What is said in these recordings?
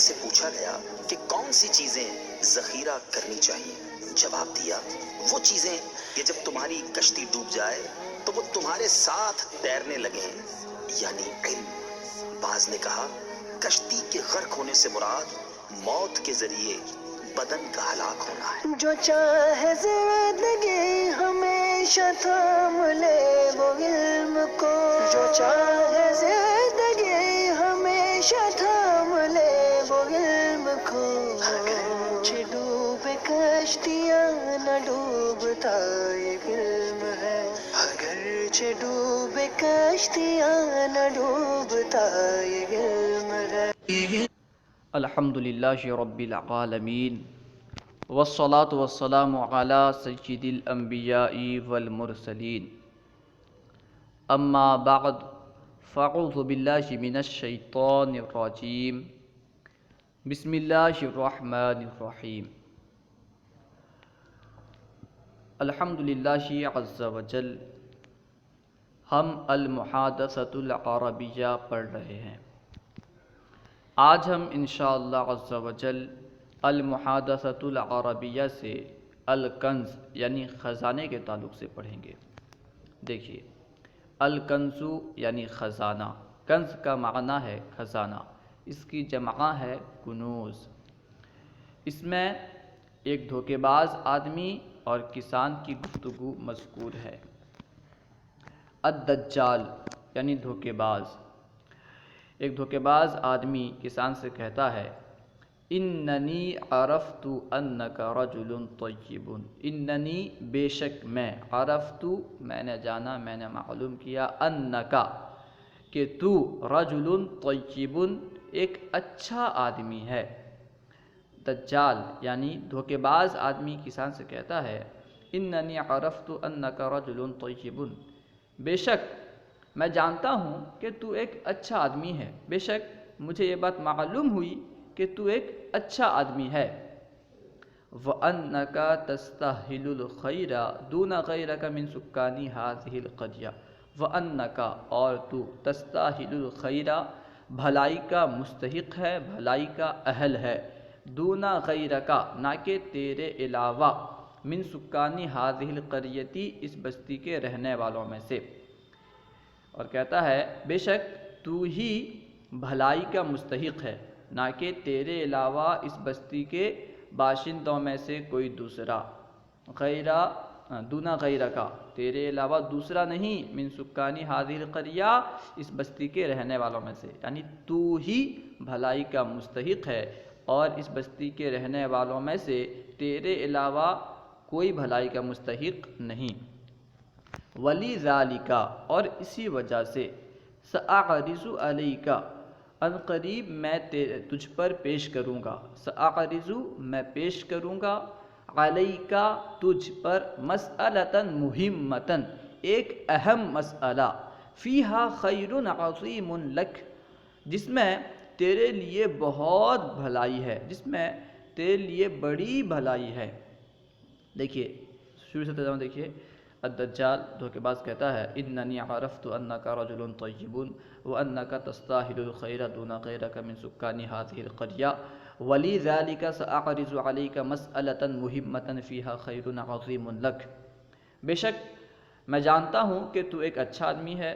سے پوچھا گیا کہ کون سی چیزیں ذخیرہ کرنی چاہیے، جواب دیا وہ چیزیں کہ جب تمہاری کشتی ڈوب جائے تو وہ تمہارے ساتھ تیرنے لگیں، یعنی علم۔ بعض نے کہا کشتی کے غرق ہونے سے مراد موت کے ذریعے بدن کا ہلاک ہونا ہے۔ جو چاہے زندگی ہمیشہ تھام لے وہ علم کو، جو چاہے زندگی ہمیشہ تھام لے وہ علم کو، اگرچہ ڈوبے کشتیاں نہ ڈوبتا یہ علم ہے، اگرچہ ڈوبے کشتیاں نہ ڈوبتا یہ علم ہے۔ الحمدللہ رب العالمین والصلاة والسلام علی سید الانبیاء والمرسلین، اما بعد فاعوذ باللہ من الشیطان الرجیم، بسم اللہ الرحمن الرحیم۔ الحمدللہ عز وجل ہم المحادثۃ العربیہ پڑھ رہے ہیں۔ آج ہم انشاءاللہ عز وجل المحادثۃ العربیہ سے الکنز یعنی خزانے کے تعلق سے پڑھیں گے۔ دیکھیے، الکنز یعنی خزانہ، کنز کا معنی ہے خزانہ، اس کی جمع ہے کنوز۔ اس میں ایک دھوکے باز آدمی اور کسان کی گفتگو مذکور ہے۔ الدجال یعنی دھوکے باز، ایک دھوکے باز آدمی کسان سے کہتا ہے اننی عرفت انک رجل طیب، اننی بے شک میں، عرفت میں نے جانا، میں نے معلوم کیا، انک کہ تو، رجل طیب ایک اچھا آدمی ہے۔ دجال یعنی دھوکے باز آدمی کسان سے کہتا ہے اننی عرفت انک رجل طیب، بے شک میں جانتا ہوں کہ تو ایک اچھا آدمی ہے، بے شک مجھے یہ بات معلوم ہوئی کہ تو ایک اچھا آدمی ہے۔ وَأَنَّكَ تَسْتَحِلُ الْخَيْرَ دُونَ غَيْرَكَ مِن سُكَّانِ هَذِهِ الْقَرْيَةِ، وَأَنَّكَ اور تو، تَسْتَحِلُ الْخَيْرَ بھلائی کا مستحق ہے، بھلائی کا اہل ہے، دون غیرک نہ کہ تیرے علاوہ، من سکانی هذه القریۃ اس بستی کے رہنے والوں میں سے۔ اور کہتا ہے بے شک تو ہی بھلائی کا مستحق ہے، نہ کہ تیرے علاوہ اس بستی کے باشندوں میں سے کوئی دوسرا، غیرہ دون غیرکا تیرے علاوہ دوسرا نہیں، من سکانی هذه القریہ اس بستی کے رہنے والوں میں سے، یعنی تو ہی بھلائی کا مستحق ہے اور اس بستی کے رہنے والوں میں سے تیرے علاوہ کوئی بھلائی کا مستحق نہیں۔ وَلِذَالِكَ اور اسی وجہ سے، سَأَعْرِضُ عَلَيْكَ ان قریب میں تجھ پر پیش کروں گا، سأعرض میں پیش کروں گا، علیک تجھ پر، مسئلۃ مہمۃ ایک اہم مسئلہ، فیہا خیر عظیم لک جس میں تیرے لیے بہت بھلائی ہے، جس میں تیرے لیے بڑی بھلائی ہے۔ دیکھیے شروع سے ترجمہ دیکھیے۔ الدجال دھوکے باز کہتا ہے اننی عرفت انک رجل طیب وانک تستاہل الخیر دون غیرک من سکان هذه القریہ ولذلک ساعرض علیک مسئلۃ مہمۃ فیہا خیر عظیم لک، بے شک میں جانتا ہوں کہ تو ایک اچھا آدمی ہے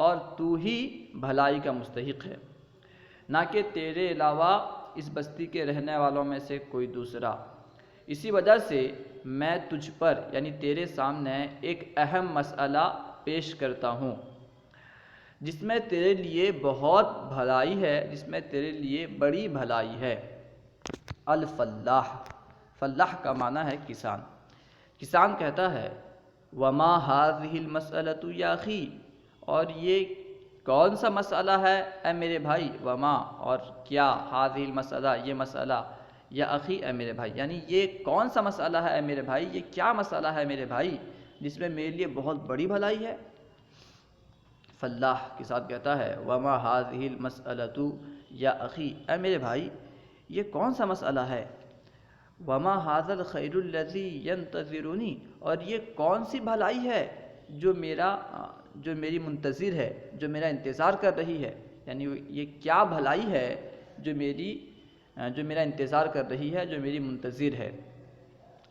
اور تو ہی بھلائی کا مستحق ہے، نہ کہ تیرے علاوہ اس بستی کے رہنے والوں میں سے کوئی دوسرا، اسی وجہ سے میں تجھ پر یعنی تیرے سامنے ایک اہم مسئلہ پیش کرتا ہوں جس میں تیرے لیے بہت بھلائی ہے، جس میں تیرے لیے بڑی بھلائی ہے۔ الفلاح، فلاح کا معنی ہے کسان۔ کسان کہتا ہے وما هذه المسألة یا اخی، اور یہ کون سا مسئلہ ہے اے میرے بھائی، وما اور کیا، هذه المسألہ یہ مسئلہ، یا اخی اے میرے بھائی، یعنی یہ کون سا مسئلہ ہے اے میرے بھائی، یہ کیا مسئلہ ہے میرے بھائی جس میں میرے لیے بہت بڑی بھلائی ہے۔ فلاح کے ساتھ کہتا ہے وما هذه المسألة یا اخی اے میرے بھائی یہ کون سا مسئلہ ہے، وما هذا الخیر الذی ینتظرنی اور یہ کون سی بھلائی ہے جو میری منتظر ہے، جو میرا انتظار کر رہی ہے، یعنی یہ کیا بھلائی ہے جو میری جو میرا انتظار کر رہی ہے، جو میری منتظر ہے۔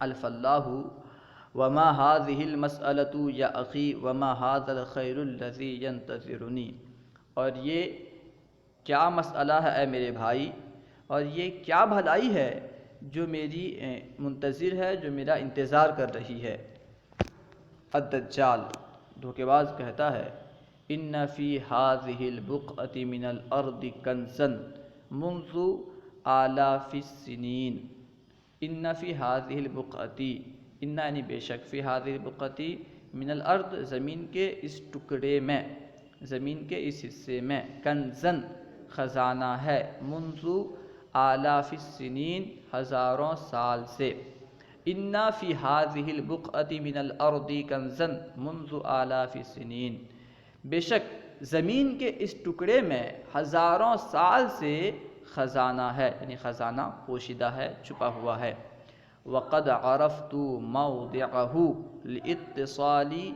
الفلاح وما هذه المسألة یا اخی وما هذا الخیر الذی ینتظرنی، اور یہ کیا مسئلہ ہے اے میرے بھائی، اور یہ کیا بھلائی ہے جو میری منتظر ہے، جو میرا انتظار کر رہی ہے۔ الدجال دھوکے باز کہتا ہے ان فی هذه البقعة من الارض کنزا منذ آلاف السنین۔ ان فی هذه البقعة، ان یعنی بے شک، فی هذه البقعة من الارض زمین کے اس ٹکڑے میں، زمین کے اس حصے میں، کنزن خزانہ ہے، منذ آلاف السنین ہزاروں سال سے۔ ان فی هذه البقعة من الارض کنزا منذ آلاف السنین، بے شک زمین کے اس ٹکڑے میں ہزاروں سال سے خزانہ ہے، یعنی خزانہ پوشیدہ ہے، چھپا ہوا ہے۔ وقد عرفت موضعه لاتصالی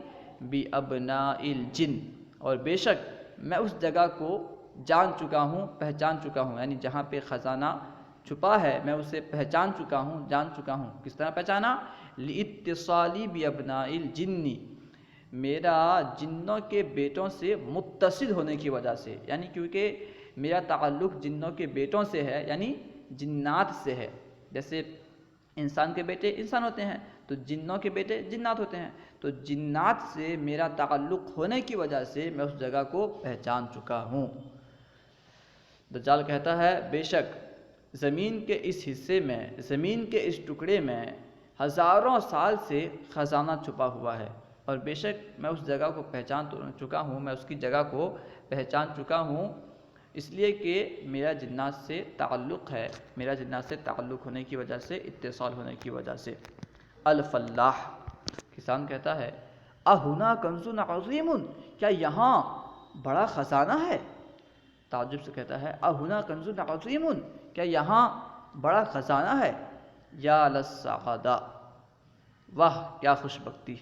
بابناء الجن، اور بے شک میں اس جگہ کو جان چکا ہوں، پہچان چکا ہوں، یعنی جہاں پہ خزانہ چھپا ہے میں اسے پہچان چکا ہوں، جان چکا ہوں۔ کس طرح پہچانا؟ لاتصالی بابناء الجن، میرا جنوں کے بیٹوں سے متصل ہونے کی وجہ سے، یعنی کیونکہ میرا تعلق جنوں کے بیٹوں سے ہے، یعنی جنات سے ہے۔ جیسے انسان کے بیٹے انسان ہوتے ہیں تو جنوں کے بیٹے جنات ہوتے ہیں، تو جنات سے میرا تعلق ہونے کی وجہ سے میں اس جگہ کو پہچان چکا ہوں۔ دجال کہتا ہے بے شک زمین کے اس حصے میں، زمین کے اس ٹکڑے میں ہزاروں سال سے خزانہ چھپا ہوا ہے، اور بے شک میں اس جگہ کو پہچان چکا ہوں، میں اس کی جگہ کو پہچان چکا ہوں، اس لیے کہ میرا جنات سے تعلق ہے، میرا جنات سے تعلق ہونے کی وجہ سے، اتصال ہونے کی وجہ سے۔ الفلاح کسان کہتا ہے اہنا کنز عظیم، کیا یہاں بڑا خزانہ ہے؟ تعجب سے کہتا ہے اہنا کنز عظیم، کیا یہاں بڑا خزانہ ہے؟ یا للسعادہ، واہ کیا خوش بختی،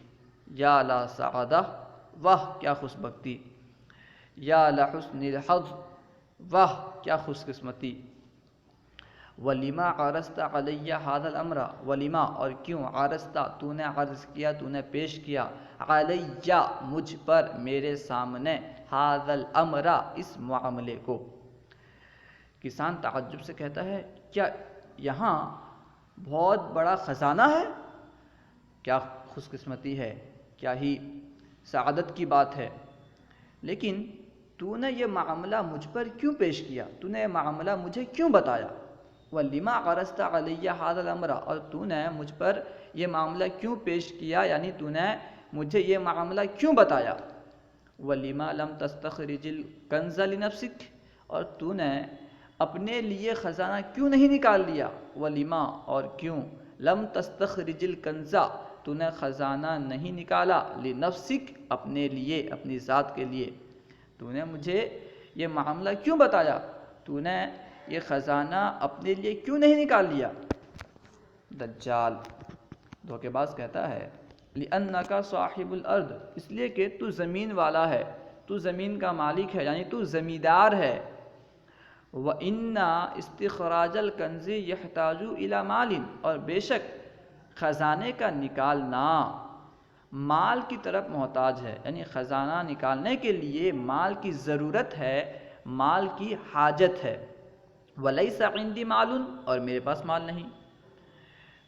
یا للسعادہ، واہ کیا خوش بختی، یا لحسن الحظ، واہ کیا خوش قسمتی۔ ولیما عرضت علیہ ھذا الامر، ولیما اور کیوں، عرضت تو نے عرض کیا، تو نے پیش کیا، علیہ مجھ پر، میرے سامنے، ھذا الامر اس معاملے کو۔ کسان تعجب سے کہتا ہے کیا یہاں بہت بڑا خزانہ ہے؟ کیا خوش قسمتی ہے، کیا ہی سعادت کی بات ہے، لیکن تو نے یہ معاملہ مجھ پر کیوں پیش کیا، تو نے یہ معاملہ مجھے کیوں بتایا؟ وَلِمَا عَرَضْتَ عَلَيَّ هَذَا الْأَمْرَ، اور تو نے مجھ پر یہ معاملہ کیوں پیش کیا، یعنی تو نے مجھے یہ معاملہ کیوں بتایا؟ وَلِمَا لَمْ تَسْتَخْرِجِ الْكَنْزَ لِنَفْسِكَ، اور تو نے اپنے لیے خزانہ کیوں نہیں نکال لیا؟ وَلِمَا اور کیوں، لَمْ تَسْتَخْرِجِ الْكَنْزَ تو نے خزانہ نہیں نکالا، لِنَفْسِكَ اپنے لیے، اپنی ذات کے لیے، تو نے مجھے یہ معاملہ کیوں بتایا، تو نے یہ خزانہ اپنے لیے کیوں نہیں نکال لیا؟ دجال دھوکے باز کہتا ہے لِأَنَّكَ صَاحِبُ الْأَرْضِ، اس لیے کہ تو زمین والا ہے، تو زمین کا مالک ہے، یعنی تو زمیندار ہے۔ وَإِنَّ اسْتِخْرَاجَ الْكَنْزِ يَحْتَاجُ إِلَى مَالٍ، اور بے شک خزانے کا نکالنا مال کی طرف محتاج ہے، یعنی خزانہ نکالنے کے لیے مال کی ضرورت ہے، مال کی حاجت ہے۔ وَلَيْسَ عِنْدِي مَالٌ، اور میرے پاس مال نہیں۔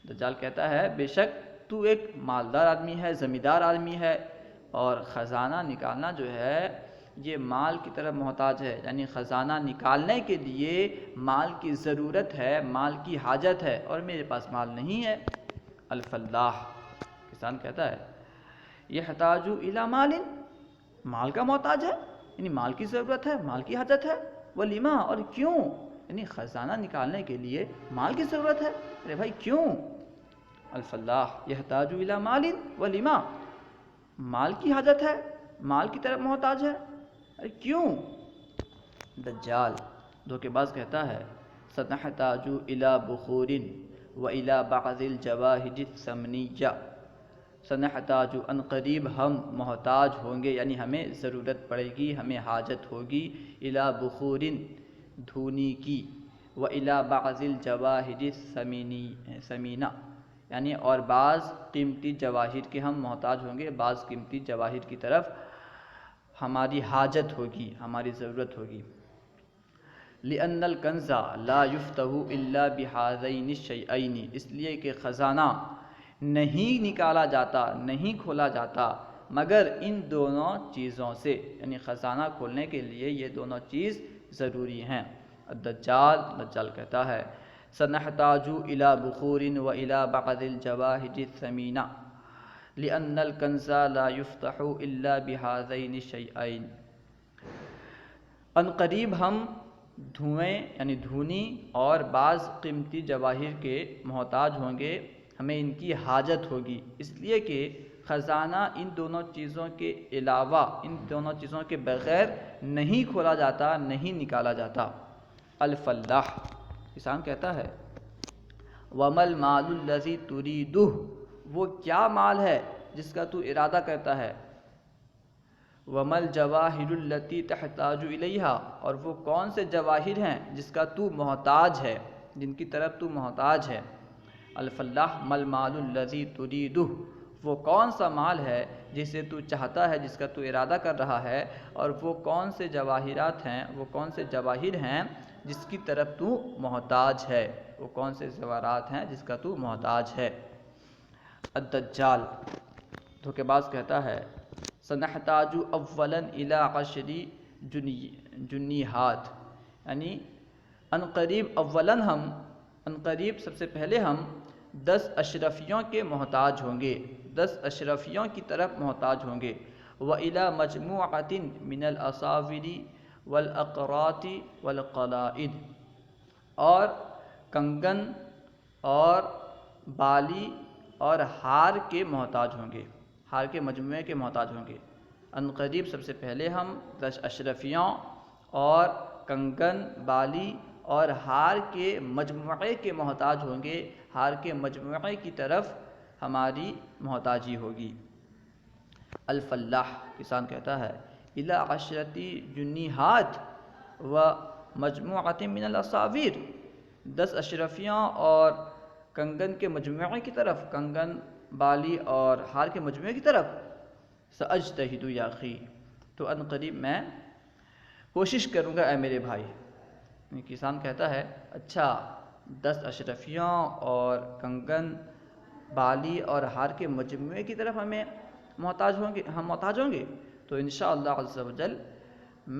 دجال کہتا ہے بے شک تو ایک مالدار آدمی ہے، زمیندار آدمی ہے، اور خزانہ نکالنا جو ہے یہ مال کی طرف محتاج ہے، یعنی خزانہ نکالنے کے لیے مال کی ضرورت ہے، مال کی حاجت ہے، اور میرے پاس مال نہیں ہے۔ الفلاح کسان کہتا ہے یحتاج الی مال، مال کا محتاج ہے، یعنی مال کی ضرورت ہے، مال کی حاجت ہے۔ ولیما اور کیوں، یعنی خزانہ نکالنے کے لیے مال کی ضرورت ہے، ارے بھائی کیوں؟ الفلاح یحتاج الی مال ولیما، مال کی حاجت ہے، مال کی طرف محتاج ہے، ارے کیوں؟ دجال دھوکے باز کہتا ہے سنحتاج الی بخور والی بعض الجواہر الثمنیہ، سنحتاج ان قریب ہم محتاج ہوں گے، یعنی ہمیں ضرورت پڑے گی، ہمیں حاجت ہوگی، الی بخور دھونی کی، وَإِلَى بَعْضِ الْجَوَاهِرِ الثَّمِينَةِ یعنی اور بعض قیمتی جواہر کے ہم محتاج ہوں گے، بعض قیمتی جواہر کی طرف ہماری حاجت ہوگی، ہماری ضرورت ہوگی۔ لِأَنَّ الْكَنْزَ لَا يُفْتَحُ إِلَّا بِهَذَيْنِ الشَّيْئَيْنِ اس لیے کہ خزانہ نہیں نکالا جاتا، نہیں کھولا جاتا مگر ان دونوں چیزوں سے، یعنی خزانہ کھولنے کے لیے یہ دونوں چیز ضروری ہیں۔ دجال کہتا ہے سنحتاج إلى بخور وإلى بعض الجواهر الثمينة لأن الكنز لا يفتح إلا بهذين الشيئين ان قریب ہم دھوئیں یعنی دھونی اور بعض قیمتی جواہر کے محتاج ہوں گے، ہمیں ان کی حاجت ہوگی، اس لیے کہ خزانہ ان دونوں چیزوں کے علاوہ، ان دونوں چیزوں کے بغیر نہیں کھولا جاتا، نہیں نکالا جاتا۔ الفلاح کسان کہتا ہے وَمَا الْمَالُ الَّذِي تُرِيدُهُ وہ کیا مال ہے جس کا تو ارادہ کرتا ہے، وَمَا الْجَوَاهِرُ الَّتِي تَحْتَاجُ إِلَيْهَا اور وہ کون سے جواہر ہیں جس کا تو محتاج ہے، جن کی طرف تو محتاج ہے۔ الفلاح مَا الْمَالُ الَّذِي تُرِيدُهُ وہ کون سا مال ہے جسے تو چاہتا ہے، جس کا تو ارادہ کر رہا ہے، اور وہ کون سے جواہرات ہیں، وہ کون سے جواہر ہیں جس کی طرف تو محتاج ہے، وہ کون سے زیورات ہیں جس کا تو محتاج ہے۔ الدجال دھوکے باز کہتا ہے سنحتاج اولا الی 10 جنیہات یعنی ان قریب سب سے پہلے ہم 10 اشرفیوں کے محتاج ہوں گے، 10 اشرفیوں کی طرف محتاج ہوں گے۔ وَإِلَى مَجْمُوعَةٍ مِّنَ الْأَصَاوِرِ وَالْأَقْرَاطِ وَالْقَلَائِدِ اور کنگن اور بالی اور ہار کے محتاج ہوں گے، ہار کے مجموعے کے محتاج ہوں گے۔ ان قریب سب سے پہلے ہم 10 اشرفیوں اور کنگن، بالی اور ہار کے مجموعے کے محتاج ہوں گے، ہار کے مجموعے کی طرف ہماری محتاجی ہوگی۔ الفلاح کسان کہتا ہے الی 10 جنیہات و مجموعۃ من الاصاویر 10 اشرفیوں اور کنگن کے مجموعے کی طرف، کنگن، بالی اور ہار کے مجموعے کی طرف۔ سأجتہد یا اخی تو ان قریب میں کوشش کروں گا اے میرے بھائی۔ کسان کہتا ہے اچھا 10 اشرفیوں اور کنگن، بالی اور ہار کے مجموعے کی طرف ہم محتاج ہوں گے تو انشاءاللہ عز و جل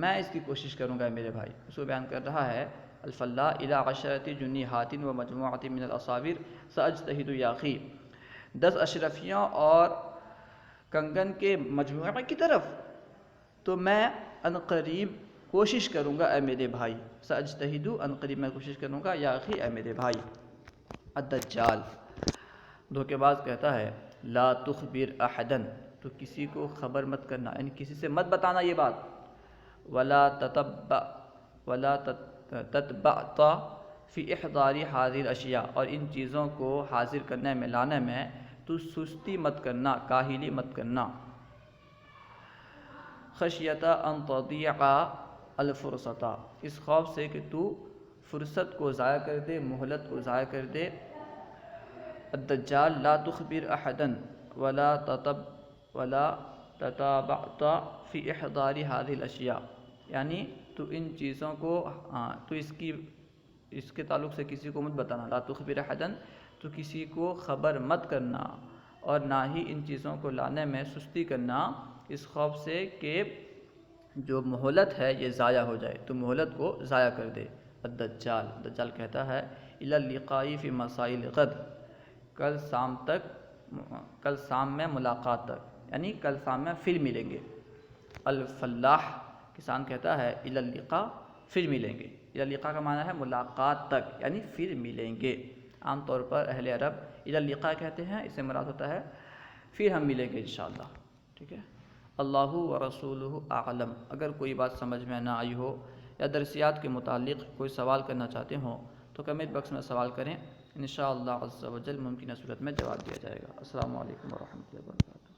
میں اس کی کوشش کروں گا میرے بھائی۔ اس کو بیان کر رہا ہے الفلاح الی 10 جنیہات و مجموعۃ من الاصاویر سأجتہد یا اخی 10 اشرفیوں اور کنگن کے مجموعے کی طرف تو میں ان قریب کوشش کروں گا اے میرے بھائی۔ سأجتہد ان قریب میں کوشش کروں گا یا اخی اے میرے بھائی۔ الدجال دھوکے باز کہتا ہے لا تخبر احدا تو کسی کو خبر مت کرنا، یعنی کسی سے مت بتانا یہ بات۔ ولا تتبعت فی احضار هذه الاشیاء اور ان چیزوں کو حاضر کرنے میں، لانے میں تو سستی مت کرنا، کاہلی مت کرنا۔ خشیۃ ان تضیع الفرصۃ اس خوف سے کہ تو فرصت کو ضائع کر دے، مہلت کو ضائع کر دے۔ الدجال لا تخبر احدا ولا تتبعت فی احضار هذه الاشیاء یعنی تو ان چیزوں کو تو اس کے تعلق سے کسی کو مت بتانا۔ لا تخبر احدا تو کسی کو خبر مت کرنا اور نہ ہی ان چیزوں کو لانے میں سستی کرنا، اس خوف سے کہ جو مہلت ہے یہ ضائع ہو جائے، تو مہلت کو ضائع کر دے۔ الدجال کہتا ہے الی اللقاء فی مسائل غد کل شام میں ملاقات تک، یعنی کل شام میں پھر ملیں گے۔ الفلاح کسان کہتا ہے الی اللقاء پھر ملیں گے، الی اللقاء کا معنی ہے ملاقات تک یعنی پھر ملیں گے۔ عام طور پر اہل عرب الی اللقاء کہتے ہیں، اس سے مراد ہوتا ہے پھر ہم ملیں گے انشاءاللہ، ٹھیک ہے۔ اللہ و رسولہ اعلم اگر کوئی بات سمجھ میں نہ آئی ہو یا درسیات کے متعلق کوئی سوال کرنا چاہتے ہوں تو کمنٹ باکس میں سوال کریں، انشاءاللہ عز و جل ممکنہ صورت میں جواب دیا جائے گا۔ السلام علیکم ورحمۃ اللہ وبرکاتہ۔